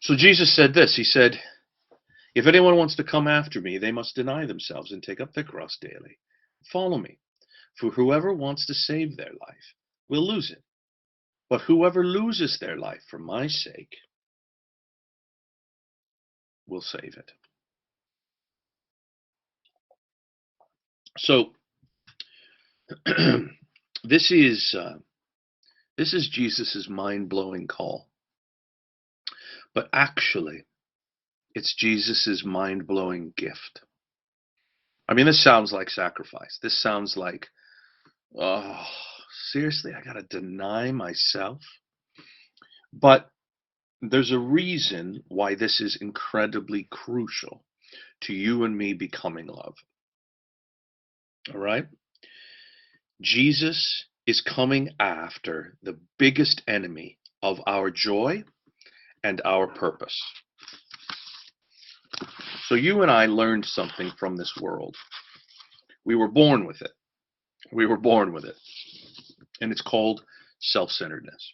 So Jesus said this. He said, if anyone wants to come after me, they must deny themselves and take up their cross daily. Follow me. For whoever wants to save their life will lose it. But whoever loses their life for my sake will save it. So this is Jesus's mind-blowing call, but actually, it's Jesus's mind-blowing gift. I mean, this sounds like sacrifice. This sounds like, oh, seriously, I got to deny myself. But there's a reason why this is incredibly crucial to you and me becoming love. All right? Jesus is coming after the biggest enemy of our joy and our purpose. So you and I learned something from this world. We were born with it. We were born with it. And it's called self-centeredness.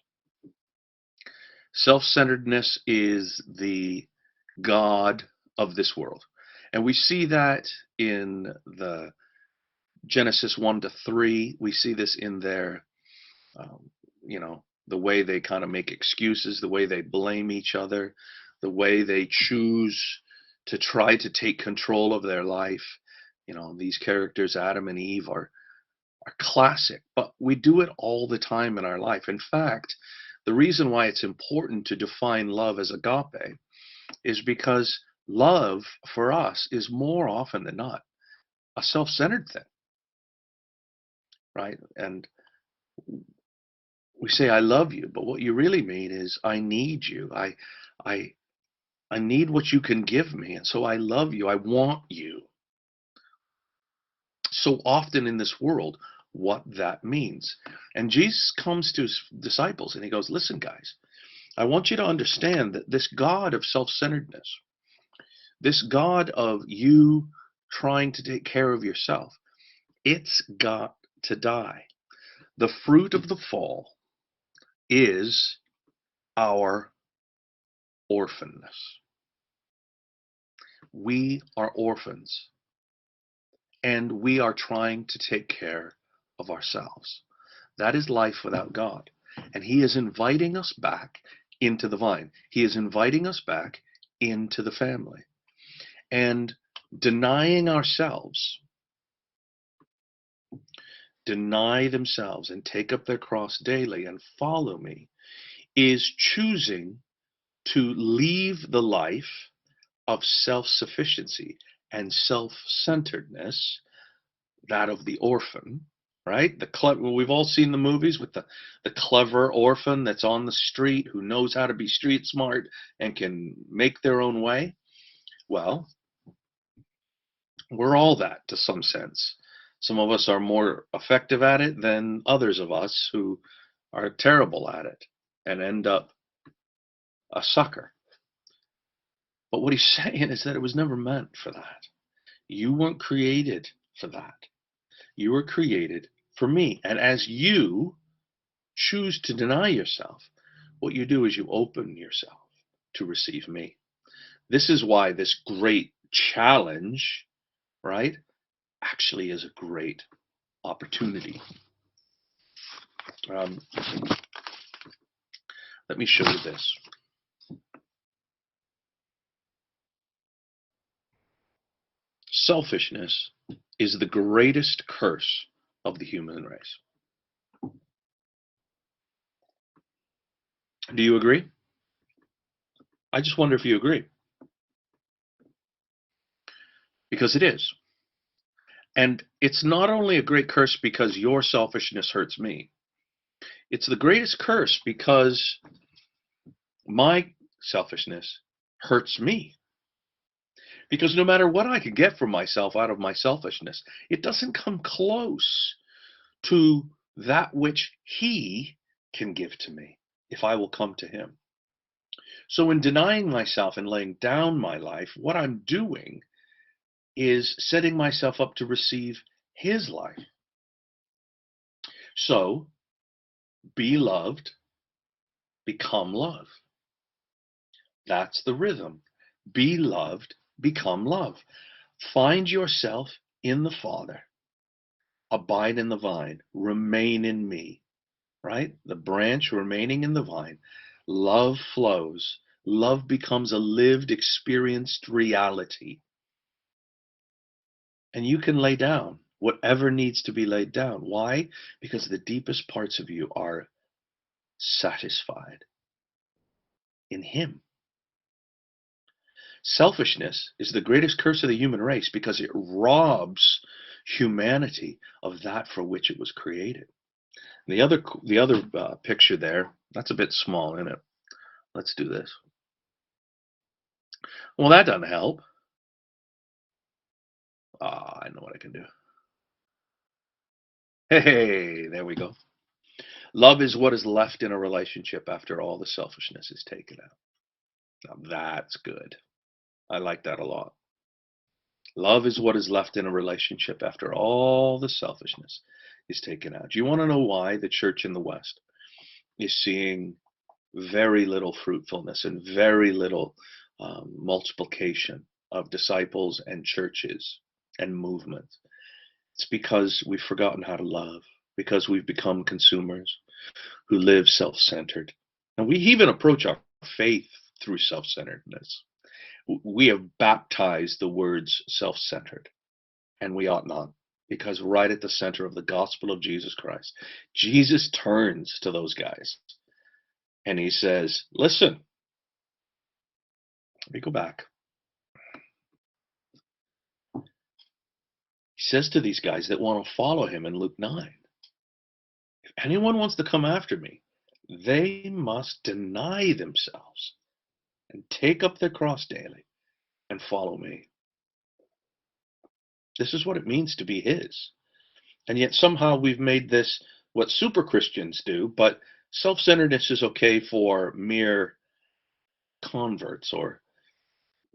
Self-centeredness is the God of this world. And we see that in the Genesis 1 to 3. We see this in their, the way they kind of make excuses, the way they blame each other, the way they choose to try to take control of their life. These characters, Adam and Eve, are classic, but we do it all the time in our life. In fact, the reason why it's important to define love as agape is because love for us is more often than not a self-centered thing, right? And we say I love you, but what you really mean is I need you. I I need what you can give me, and so I love you. I want you. So often in this world, what that means. And Jesus comes to his disciples and he goes, listen, guys, I want you to understand that this God of self-centeredness, this God of you trying to take care of yourself, it's got to die. The fruit of the fall is our orphanness. We are orphans, and we are trying to take care of ourselves. That is life without God. And he is inviting us back into the vine. He is inviting us back into the family. And denying ourselves, deny themselves and take up their cross daily and follow me, is choosing to leave the life of self-sufficiency and self-centeredness, that of the orphan, right? We've all seen the movies with the clever orphan that's on the street who knows how to be street smart and can make their own way. Well, we're all that to some sense. Some of us are more effective at it than others of us who are terrible at it and end up a sucker. But what he's saying is that it was never meant for that. You weren't created for that. You were created for me. And as you choose to deny yourself, what you do is you open yourself to receive me. This is why this great challenge, right, actually is a great opportunity. Um, let me show you this. Selfishness is the greatest curse of the human race. Do you agree? I just wonder if you agree. Because it is. And it's not only a great curse because your selfishness hurts me. It's the greatest curse because my selfishness hurts me. Because no matter what I can get from myself out of my selfishness, it doesn't come close to that which he can give to me if I will come to him. So in denying myself and laying down my life, what I'm doing is setting myself up to receive his life. So be loved, become love. That's the rhythm. Be loved, become love. Find yourself in the Father. Abide in the vine. Remain in me, right? The branch remaining in the vine. Love flows. Love becomes a lived, experienced reality. And you can lay down whatever needs to be laid down. Why? Because the deepest parts of you are satisfied in Him. Selfishness is the greatest curse of the human race because it robs humanity of that for which it was created. The other picture there, that's a bit small, isn't it? Let's do this. Well, that doesn't help. Ah, I know what I can do. Hey, there we go. Love is what is left in a relationship after all the selfishness is taken out. Now that's good. I like that a lot. Love is what is left in a relationship after all the selfishness is taken out. Do you want to know why the church in the West is seeing very little fruitfulness and very little multiplication of disciples and churches and movements? It's because we've forgotten how to love, because we've become consumers who live self centered. And we even approach our faith through self centeredness. We have baptized the words self centered, and we ought not, because right at the center of the gospel of Jesus Christ, Jesus turns to those guys and he says, listen, let me go back. He says to these guys that want to follow him in Luke 9, if anyone wants to come after me, they must deny themselves and take up their cross daily and follow me. This is what it means to be his. And yet somehow we've made this what super Christians do, but self centeredness is okay for mere converts or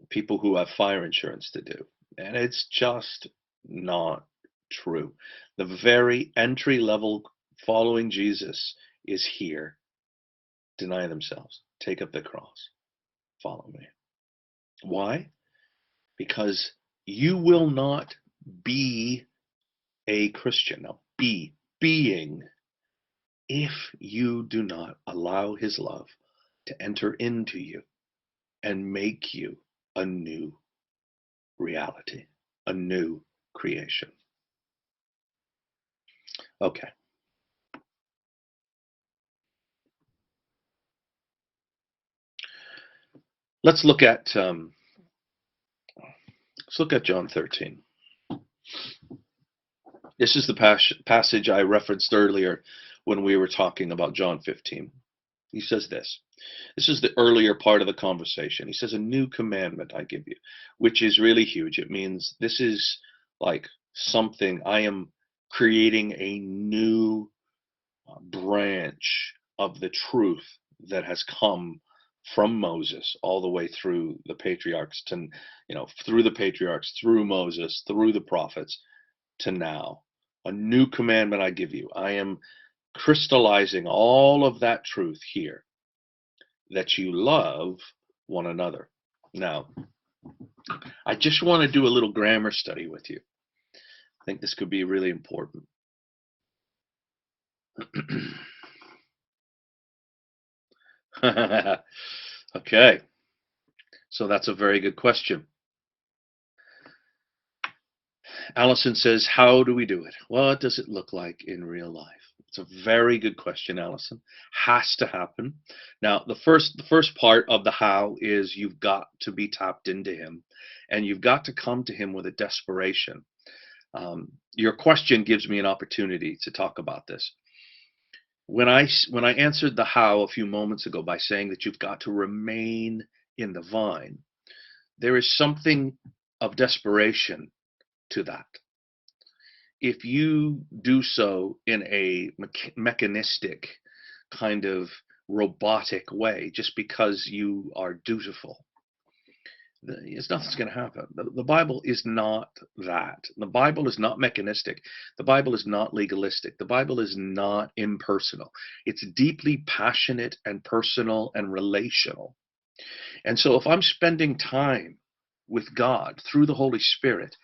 people who have fire insurance to do. And it's just not true. The very entry level following Jesus is here. Deny themselves, take up the cross, follow me. Why? Because you will not be a Christian. Now, being, if you do not allow his love to enter into you and make you a new reality, a new creation. Okay. Let's look at John 13. This is the passage I referenced earlier when we were talking about John 15. He says this. This is the earlier part of the conversation. He says, a new commandment I give you, which is really huge. It means this is like something I am creating a new branch of the truth that has come from Moses all the way through the patriarchs to, through the patriarchs, through Moses, through the prophets to now. A new commandment I give you. I am crystallizing all of that truth here, that you love one another. Now, I just want to do a little grammar study with you. I think this could be really important. Okay, so that's a very good question. Allison says, how do we do it? What does it look like in real life? It's a very good question, Allison. Has to happen. Now, the first part of the how is you've got to be tapped into him, and you've got to come to him with a desperation. Your question gives me an opportunity to talk about this. When I answered the how a few moments ago by saying that you've got to remain in the vine, there is something of desperation to that. If you do so in a mechanistic kind of robotic way, just because you are dutiful, nothing's going to happen. The Bible is not that. The Bible is not mechanistic. The Bible is not legalistic. The Bible is not impersonal. It's deeply passionate and personal and relational. And so if I'm spending time with God through the Holy Spirit,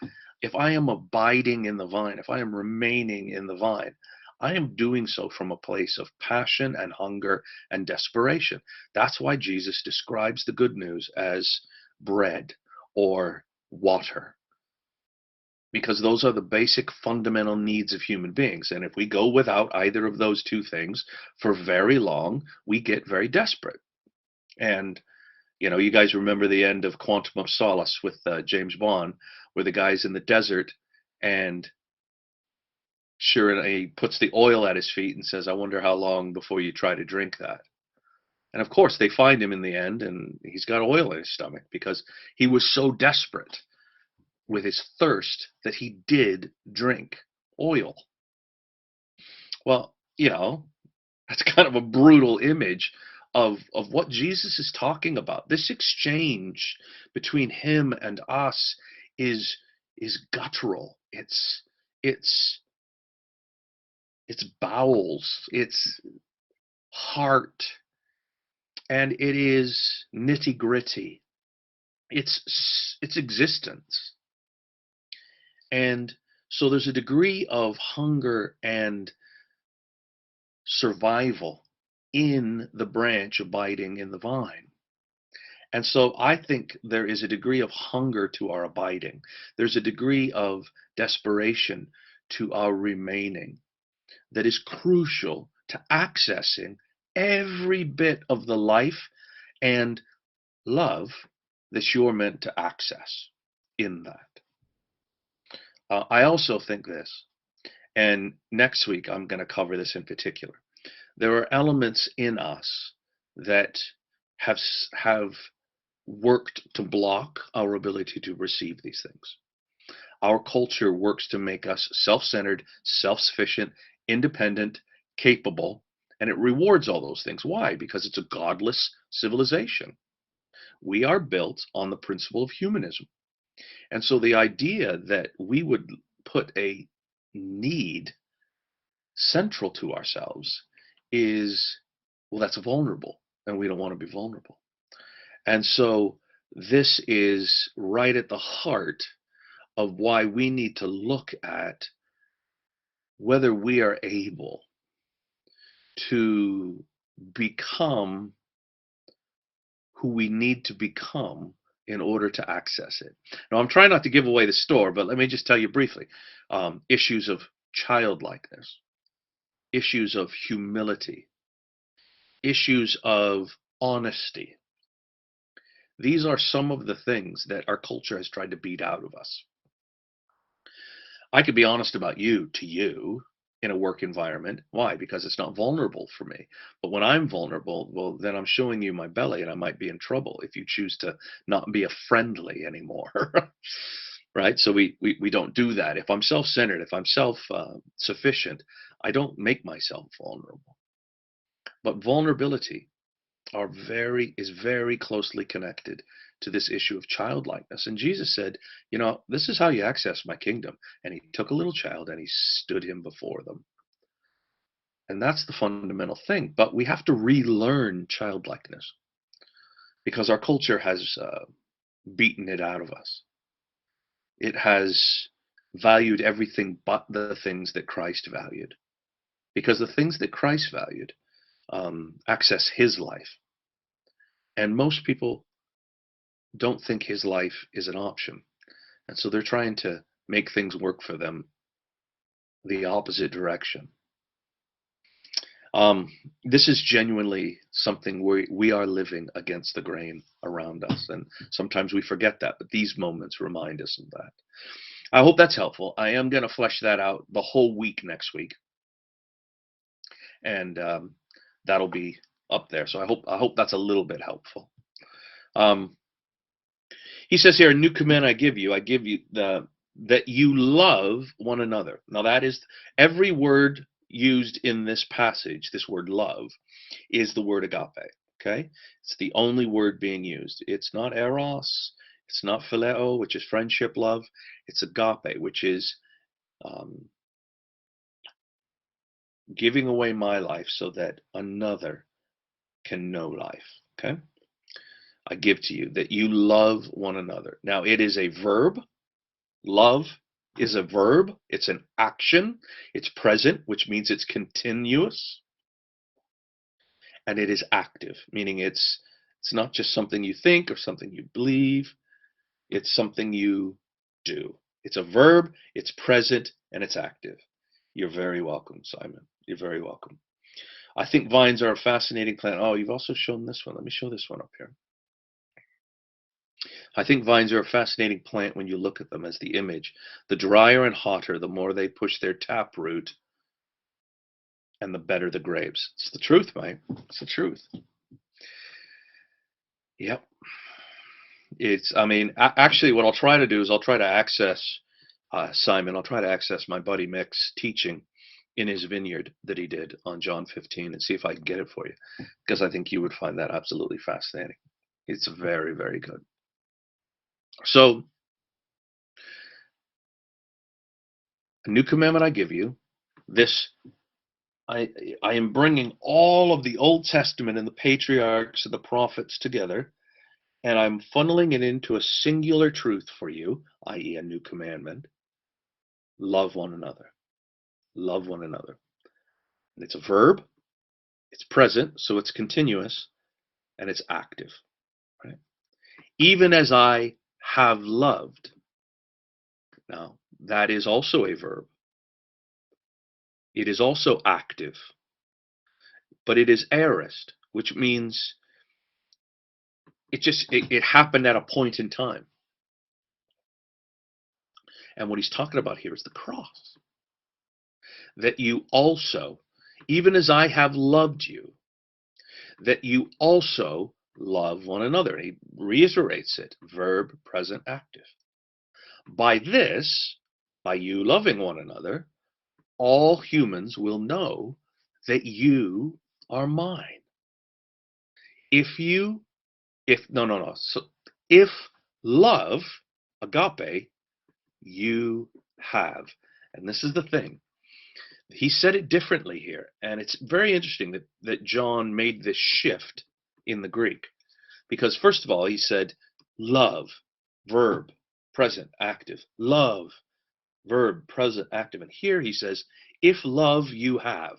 if I am abiding in the vine, if I am remaining in the vine, I am doing so from a place of passion and hunger and desperation. That's why Jesus describes the good news as bread or water, because those are the basic fundamental needs of human beings. And if we go without either of those two things for very long, we get very desperate. And you guys remember the end of Quantum of Solace with James Bond, where the guy's in the desert and sure and he puts the oil at his feet and says, "I wonder how long before you try to drink that." And of course, they find him in the end, and he's got oil in his stomach because he was so desperate with his thirst that he did drink oil. Well, that's kind of a brutal image of what Jesus is talking about. This exchange between him and us is guttural. It's it's bowels, it's heart, and it is nitty gritty. It's existence. And so there's a degree of hunger and survival in the branch abiding in the vine. And so I think there is a degree of hunger to our abiding. There's a degree of desperation to our remaining that is crucial to accessing every bit of the life and love that you're meant to access in that. I also think this, and next week I'm going to cover this in particular. There are elements in us that have worked to block our ability to receive these things. Our culture works to make us self-centered, self-sufficient, independent, capable, and it rewards all those things. Why? Because it's a godless civilization. We are built on the principle of humanism. And so the idea that we would put a need central to ourselves is, well, that's vulnerable, and we don't want to be vulnerable. And so this is right at the heart of why we need to look at whether we are able to become who we need to become in order to access it. Now, I'm trying not to give away the store, but let me just tell you briefly issues of childlikeness, issues of humility, issues of honesty. These are some of the things that our culture has tried to beat out of us. I could be honest about you to you in a work environment. Why? Because it's not vulnerable for me. But when I'm vulnerable, well, then I'm showing you my belly and I might be in trouble if you choose to not be a friendly anymore. Right? So we don't do that. If I'm self-centered, if I'm self-sufficient, I don't make myself vulnerable. But vulnerability is very closely connected to this issue of childlikeness. And Jesus said, this is how you access my kingdom. And he took a little child and he stood him before them. And that's the fundamental thing. But we have to relearn childlikeness because our culture has beaten it out of us. It has valued everything but the things that Christ valued. Because the things that Christ valued access his life. And most people don't think his life is an option. And so they're trying to make things work for them the opposite direction. This is genuinely something where we are living against the grain around us. And sometimes we forget that, but these moments remind us of that. I hope that's helpful. I am going to flesh that out the whole week next week. And that'll be up there. So I hope that's a little bit helpful. He says here, a new command I give you that you love one another. Now that is every word used in this passage, this word love, is the word agape. Okay? It's the only word being used. It's not eros, it's not phileo, which is friendship love. It's agape, which is giving away my life so that another can know life. Okay? I give to you, that you love one another. Now, it is a verb. Love is a verb. It's an action. It's present, which means it's continuous, and it is active, meaning it's not just something you think or something you believe. It's something you do. It's a verb, it's present, and it's active. You're very welcome, Simon. You're very welcome. I think vines are a fascinating plant. Oh, you've also shown this one. Let me show this one up here. I think vines are a fascinating plant when you look at them as the image. The drier and hotter, the more they push their taproot, and the better the grapes. It's the truth, mate. It's the truth. Yep. I mean, actually, what I'll try to do is I'll try to access Simon. I'll try to access my buddy Mick's teaching in his vineyard that he did on John 15 and see if I can get it for you, because I think you would find that absolutely fascinating. It's very, very good. So, a new commandment I give you. This I am bringing all of the Old Testament and the patriarchs and the prophets together, and I'm funneling it into a singular truth for you, i.e., a new commandment. Love one another. Love one another. And it's a verb, it's present, so it's continuous, and it's active. Right? Even as I have loved. Now, that is also a verb. It is also active, but it is aorist, which means it happened at a point in time. And what he's talking about here is the cross. That you also, even as I have loved you, that you also love one another. And he reiterates it, verb, present, active. By this, by you loving one another, all humans will know that you are mine. So if love, agape, you have. And this is the thing. He said it differently here. And it's very interesting that John made this shift in the Greek. Because first of all, he said love, verb, present, active. Love, verb, present, active. And here he says, if love you have.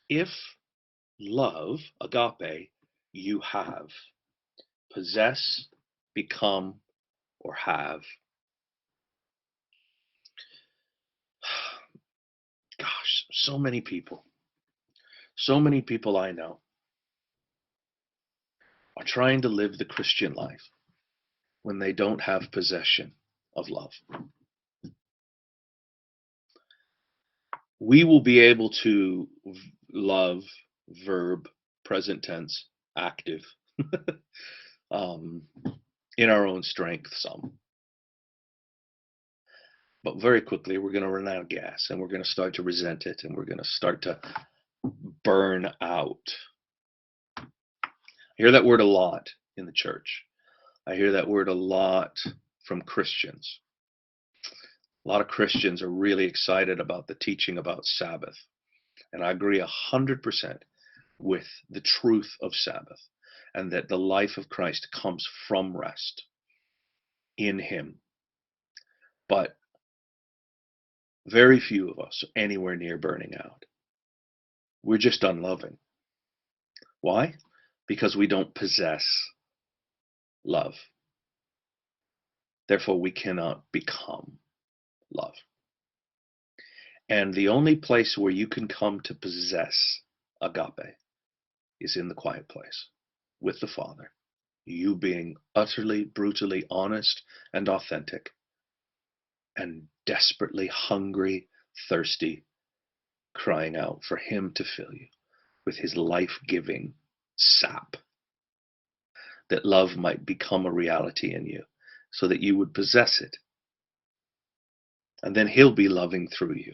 If love, agape, you have. Possess, become, or have. Gosh, so many people I know are trying to live the Christian life when they don't have possession of love. We will be able to love, verb, present tense, active, in our own strength some. But very quickly, we're going to run out of gas and we're going to start to resent it and we're going to start to burn out. I hear that word a lot in the church. I hear that word a lot from Christians. A lot of Christians are really excited about the teaching about Sabbath. And I agree 100% with the truth of Sabbath and that the life of Christ comes from rest in Him. But very few of us are anywhere near burning out. We're just unloving. Why? Because we don't possess love. Therefore, we cannot become love. And the only place where you can come to possess agape is in the quiet place with the Father. You being utterly, brutally honest and authentic and desperately hungry, thirsty, crying out for Him to fill you with His life-giving sap, that love might become a reality in you so that you would possess it. And then He'll be loving through you.